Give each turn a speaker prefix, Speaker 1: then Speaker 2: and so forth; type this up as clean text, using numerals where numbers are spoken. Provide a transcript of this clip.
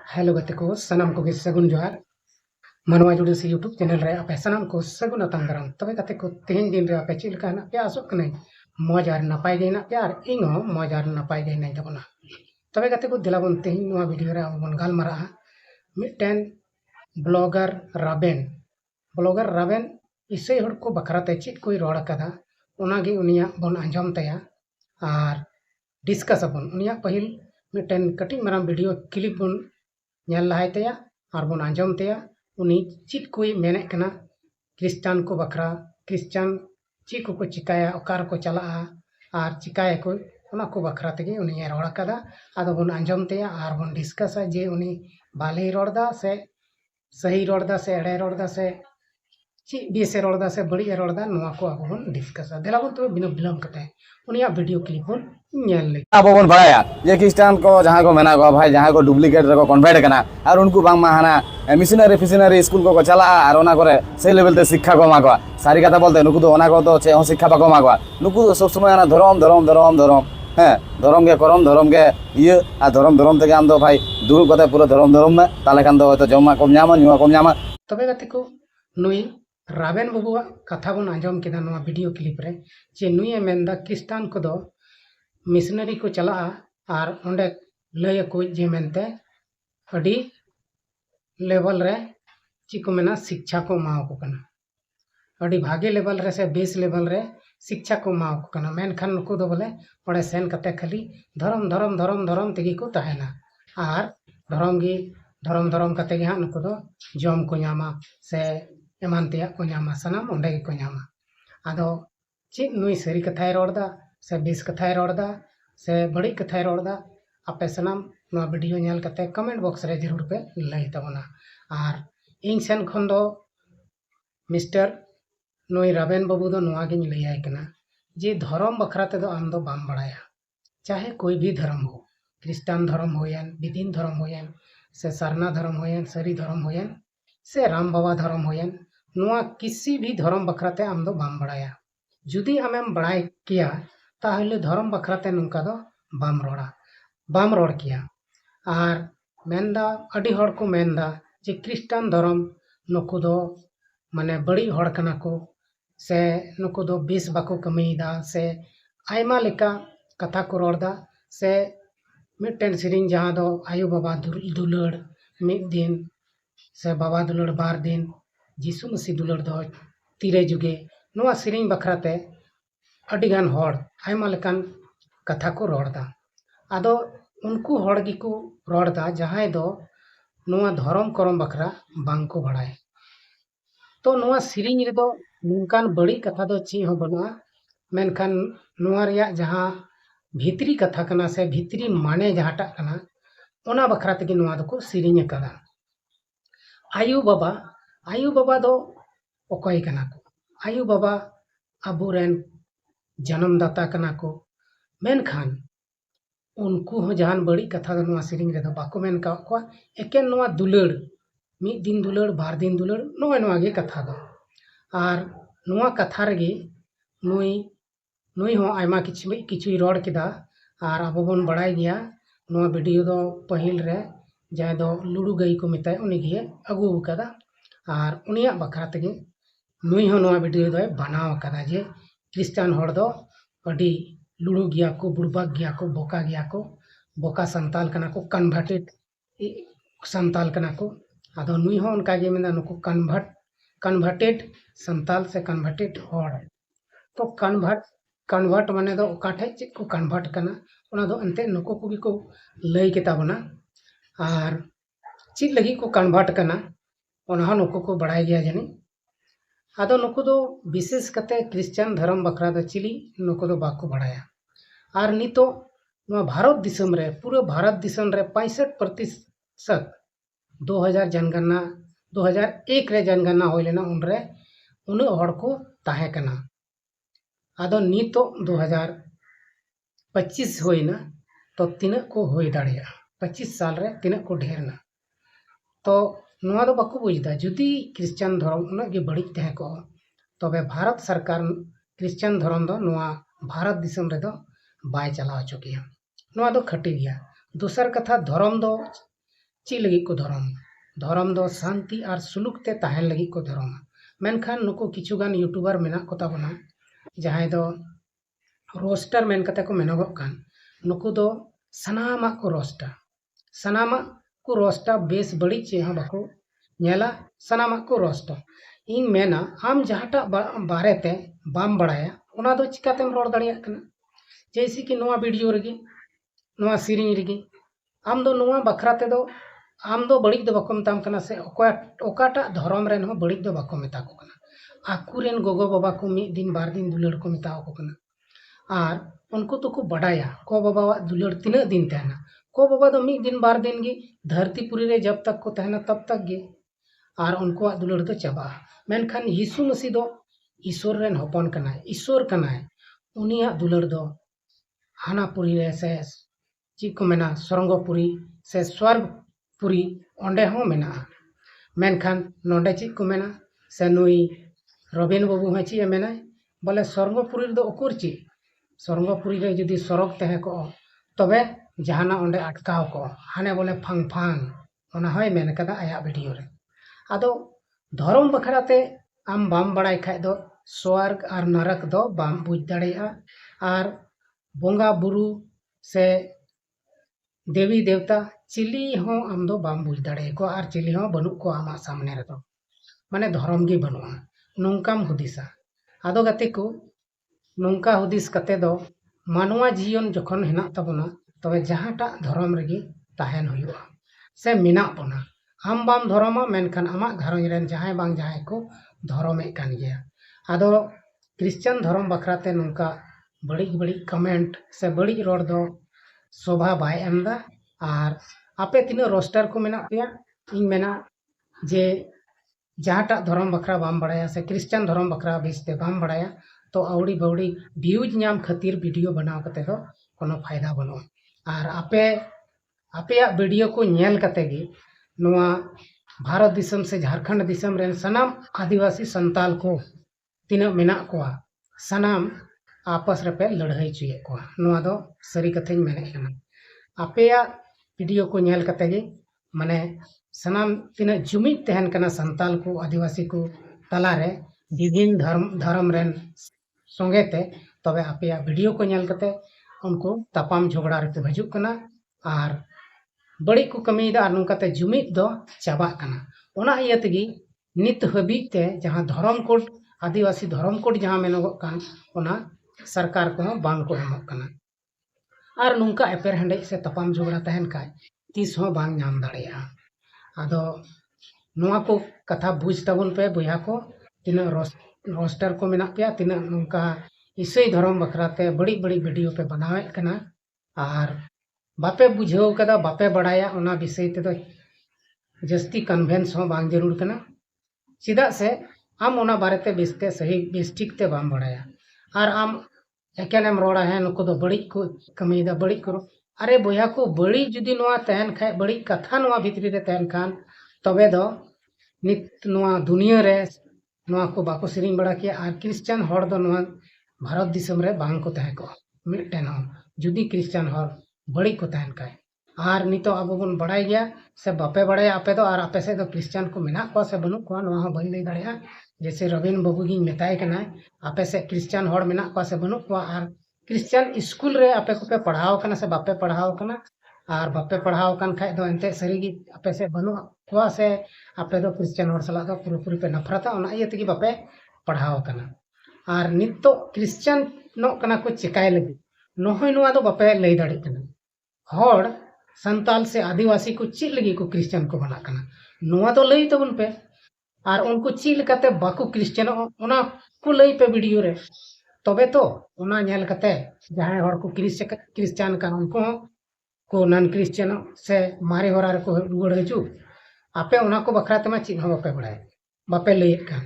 Speaker 1: hello गते को सनम को सगुन जोहार मनवा जुड़ी से यूट्यूब चैनल रे आपे सनम को सगुन अतंग दाराम तबे गते को तेहन दिन रे आपे चिल कहना पे आसो कने मौज आर नपाय गे ना प्यार इन हो मौज आर नपाय गे नहीं तबना तबे गते को दिलाबन तेहन नवा वीडियो रे अपन गालमारा मिटन ब्लॉगर राबेन इसे हड़ को बखराते चित कोई रोड कदा उनागे उनिया बन अंजम तया और डिस्कस अपन उनिया पहिल मिटन कटिंग मराम वीडियो क्लिप बन ñal lahay teya ar bon anjom teya uni chit koy mene kana Christian को बखरा क्रिश्चियन ची को चिकाया ओकार को चला आर चिकाया को उना को बखरा तेगे उनी रोड़ा कदा आदो बन अंजम तेया आर बन डिस्कस जे उनी बाले रोड़दा से सही रोड़दा से एड़े रोड़दा से ची बीसे रोड़दा से बड़ी रोड़दा नोआ को अब बन डिस्कस देलाबन तो बिना बिलम कते उनिया वीडियो क्लिप बन ñel ले
Speaker 2: अब बन भाया ये क्रिश्चियन को जहां को मेना को भाई जहां को डुप्लीकेट रे को कन्वर्ट करना और उनको बांग माहाना मिशनरी स्कूल को चला और ओना करे से लेवल ते शिक्षा को मागवा सारी कथा बोलते नुकु तो ओना को तो चे शिक्षा बाको मागवा नुकु तो सब समय ना धरम हैं धरम के करम धरम के ये आ धरम ते आम दो भाई दूर कते पूरा धरम में ताले खान दो तो जमा कम न्यामा न्युआ कम न्यामा
Speaker 1: तबे गते को नुई राबेन बाबुआ कथा बन आंजम केदा नवा वीडियो क्लिप रे जे नुई मेंदा क्रिश्चियन को दो मिशनरी को चला और ओंडे लय को जे मेनते अडी लेवल रे ची को मेना शिक्षा को माव को कना अडी भागे लेवल रे से बेस लेवल रे शिक्षा को माव को कना मेन खान नुको दो बोले ओडे सेन कते खाली धरम तेगी को तहेना और धरम कते गे हां नुको दो जम को न्यामा से एमान तेया को न्यामा सनम ओंडे को न्यामा आदो ची नुई सरी कथाय रोड़दा से बेस कथाय रोड़दा से बड़ी कथाय रोड़दा आपे सनम नवा वीडियो ñel कते कमेंट बॉक्स रे जरूर पे लई तबना और इन सेन खन दो मिस्टर नुई राबेन बाबू दो नवा गिन लैयाय कना जे धर्म बखरा ते दो आम दो बाम बड़ाया चाहे कोई भी धर्म हो क्रिश्चियन धर्म होयन विदिन धर्म होयन से सरना धर्म होयन सरी धर्म होयन से राम बाबा धर्म होयन नवा किसी भी धर्म बखरा ते आम दो बाम बड़ाया जुदी आमेम बड़ाय किया ताहले धर्म बखराते नुका दो बाम रोड़ किया और मेनदा अडी हड़ को मेनदा जे क्रिश्चियन धर्म नुकु दो माने बड़ी हड़ कना को से नुकु दो बेस बाको कमीदा से आयमा लेका कथा को रोड़दा से मिटन सिरिंग जहां दो आयु बाबा दुलड़ मिद दिन से बाबा दुलड़ बार दिन जीसु मसीह दुलड़ दो तीरे जुगे नवा सिरिंग बखराते अडिगान हड़ आयमा लेकान कथा को रोड़दा आदो उनको हड़ गी को रोड़दा जहां दो नवा धर्म करम बखरा बांग को बड़ाय तो नवा सिरिंग रे दो नुकान बड़ी कथा दो ची हो बनुआ मेनखान नवा रिया जहां भीतरी कथा कना से भीतरी माने जहाटा कना ओना बखरा तगी नवा दो को सिरिंग कदा आयु बाबा दो ओकोय कना को आयु बाबा अबुरेन जन्मदाता कना को मेनखान उनको हो जहान बड़ी कथा दो सिरिंग रे दो बाको मेन का को एकेन नवा दुलड़ मिद दिन दुलड़ बार दिन दुलड़ नवा गे कथा दो और नवा कथा रेगे नुई हो आयमा किछु रोड केदा और अब बन बड़ाय गया नवा वीडियो दो पहिल रे जाय दो लुडू गई को मिताय उनी गे अगु कदा और उनिया बखरा तगे नुई हो नवा वीडियो दो बनाव कदा जे क्रिश्चियन हड़ दो अडी लुडू गया को बुड़बा गया को बोका संताल कना को कन्वर्टेड संताल कना को आदो नुई हो उनका गे मेना नुको कन्वर्टेड संताल से कन्वर्टेड हड़ तो कन्वर्ट माने दो ओकाठे चे को कन्वर्ट कना ओना दो अंते नुको को को लई केता बना और चित लगी को कन्वर्ट कना ओना हो नुको को बढ़ाई गया जनी आदो नुको दो विशेष कते क्रिश्चियन धर्म बखरा दो चिली नुको दो बाको बढ़ाया और नितो भारत दिसम रे पूरे भारत दिसम रे 65% 2001 रे जनगणना होय लेना उन रे उन हड़ को ताहे कना आदो नितो 2025 होइना तो तिना को होय दाड़िया 25 साल रे तिना को ढेरना तो नवा दो बाको बुझदा जुदी क्रिश्चियन धर्म उना गे बड़ी तहे को तबे भारत सरकार क्रिश्चियन धर्म दो नवा भारत दिसम रे दो बाय चला चुकिया नवा दो खटी गया दूसर कथा धर्म दो ची लगी को धर्म धर्म दो शांति और सुलूक ते ताहेन लगी को धर्म मेनखान नुको किछुगान यूट्यूबर मेना को ताबोना जहां दो रोस्टर मेन कते को मेनोगोग कान नुको दो सनामा को रोस्टा सनामा को रोस्टा बेस बड़ी चे हाँ बाको नेला सनामा को रोस्टा इन मेना आम जहाटा बारे ते बाम बड़ाया उना दो चिकातेम रोड दाड़िया कना जैसे कि नोआ वीडियो रगी नोआ सीरीज रगी आम दो नोआ बखरा ते दो आम दो बड़ी दो बाको मताम कना से ओकाटा धर्म रेन हो बड़ी दो बाको मेता को कना आकुरेन गोगो बाबा को मिद दिन बार दिन दुलड़ को मेता को कना और उनको तो को बड़ाया को बाबा दुलड़ तीना दिन तहना को बाबा दो मिद दिन बार दिन गी धरतीपुरी रे जब तक को तहना तब तक गे और उनको दुलड़ दो चाबा मेनखान यीशु मसीह दो ईश्वर रेन हपन कनाय ईश्वर कनाय उनिया दुलड़ दो हानापुरी रे से ची को मेना सरंगपुरी से स्वर्गपुरी ओंडे हो मेना मेनखान नोंडे ची को मेना से नुई रबिन बाबू है ची मेना बोले सरंगपुरी दो ओकुर ची सरंगपुरी रे जदि सरग तहे को तबे जहाना ओंडे अटकाव को हाने बोले फांग फांग ओना होय मेन कदा आया वीडियो रे आदो धर्म बखराते आम बाम बड़ाई खाय दो स्वर्ग और नरक दो बाम बुझ दाड़ेया और बोंगा बुरु से देवी देवता चिली हो आम दो बाम बुझ दाड़े को और चिली हो बनु को आमा सामने रे दो माने धर्म गी बनुआ नोंकाम हुदिसा आदो गति को नोंका हुदिस कते दो मानवा जीवन जखन हेना तबना तबे जहाटा धर्म रेगी ताहेन हुआ से मिना बना आम बाम धर्म मेनखान आमा घरंज रेन जहां बांग जहां को धर्मे कान गया आदो क्रिश्चियन धर्म बखराते नोंका बड़ी बड़ी कमेंट से बड़ी रोड दो शोभा बाय एमदा और आपे तीना रोस्टर को मेना पेया इन मेना जे जहाटा धर्म बखरा बाम बड़ाया से क्रिश्चियन धर्म बखरा बेसते बाम बड़ाया तो आवड़ी बवड़ी व्यूज नाम खातिर वीडियो बनाव कते दो कोनो फायदा बनो और आपे वीडियो को नेल कते गी नोआ भारत दिसम से झारखंड दिसम रेन सनाम आदिवासी संताल को तीना मेना कोआ सनाम आपस रेपे लड़ाई चुये को नोआ दो सरी कथेñ मेने कना आपेया वीडियो को नेल कते गी माने सनाम तीना जुमिद तहन कना संताल को आदिवासी को तलारे विभिन्न धर्म रेन संगेते तबे आपेया वीडियो को नेल कते उनको तापाम झगड़ा रे भजुक कना और बड़ी को कमीदा नुकाते जुमिद दो चाबा कना ओना इयतगी नित हबीते जहां धर्म कोड आदिवासी धर्म कोड जहां मेनोगो कान ओना सरकार को बांग को एमक कना और नुका एपेर हंडे से तपाम झगड़ा तहन काय तीस हो बांग नाम दाड़ेया आदो नुआ को कथा बुझ तबुन पे बुया को तीना रोस्टर को मेना पे तीना नुका ईसाई धर्म बखराते बड़ी बड़ी वीडियो पे बनावे कना और बापे बुझाव कदा बापे बड़ाया ओना विषय ते दो जस्ती कन्वेंस हो बांग जरूर कना चिदा से आम ओना बारेते बिस्ते सही बिस्टिक ते बाम बड़ाया और आम एकेनेम रोड़ा है नुको दो बड़ी को कमीदा बड़ी करो अरे बोया को बड़ी जुदी नोआ तहन खाय बड़ी कथा नोआ भितरी रे तहन खान तबे दो नित नोआ दुनिया रे नोआ को बाको सिरिंग बड़ा किया और क्रिश्चियन हर दो नोआ भारत दिसम रे बांग को तहे को मिटन हो जुदी क्रिश्चियन हर बड़ी को तहन खाय और नितो अब बन बड़ाई गया से बापे बड़ाया आपे दो और आपे से दो क्रिश्चियन को मेना को से बनु को नोआ बई लई दाड़िया जैसे रविन बाबू गी मेताय कना आपे से क्रिश्चियन हर मेना को से बनु को और क्रिश्चियन स्कूल रे आपे को पे पढ़ाओ कना से बापे पढ़ाओ कना और बापे पढ़ाओ कन खाय दो एंते सरीगी आपे से बनु को से आपे दो क्रिश्चियन हर सला दो पूरी पे नफरता ओना इयतगी बापे पढ़ाओ कना और नितो क्रिश्चियन नो कना को चिकाय लगी नोहय नोआ दो बापे लई दाड़ी कना हर संताल से आदिवासी को ची लगी को क्रिश्चियन को बना कना नोआ तो लई तबन पे और उनको ची लकाते बाको क्रिश्चियन ओना को लई पे वीडियो रे तबे तो ओना नेल कते जहां हर को क्रिश्चियन का उनको को नन क्रिश्चियन से मारे होरा रे को रुगड़ हजू आपे ओना को बखरा तमा ची हो बापे बड़ाय बापे लई का